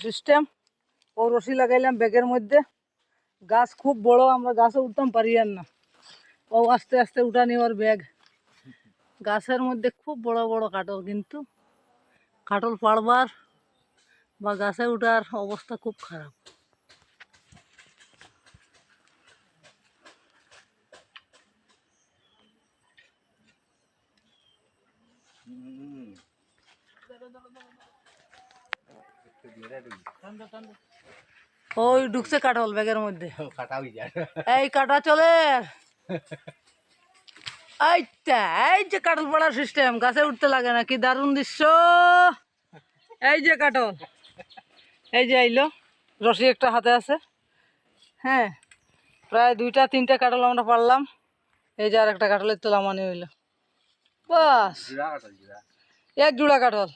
System ও রশি লাগাইলাম ব্যাগের মধ্যে। গাছ খুব বড়, আমরা গাছে উঠতাম পারি আর না, ও আস্তে আস্তে উঠা নেওয়ার ব্যাগ। গাছের মধ্যে খুব বড় বড় কাটল, কিন্তু কাটল পাড়বার বা গাছে উঠার অবস্থা খুব খারাপ। ওই ঢুকছে কাটল ব্যাগের মধ্যে, এই কাটা চলে। এই যে কাটল পড়ার সিস্টেম, গাছে উঠতে লাগে না, কি দারুণ দৃশ্য। এই যে কাটল, এই যে আইলো, রশি একটা হাতে আছে। হ্যাঁ, প্রায় 2-3টা কাটল আমরা পারলাম। এই যে আর একটা কাটলের তোলা মানে হইলো, বাস এক জোড়া কাটল।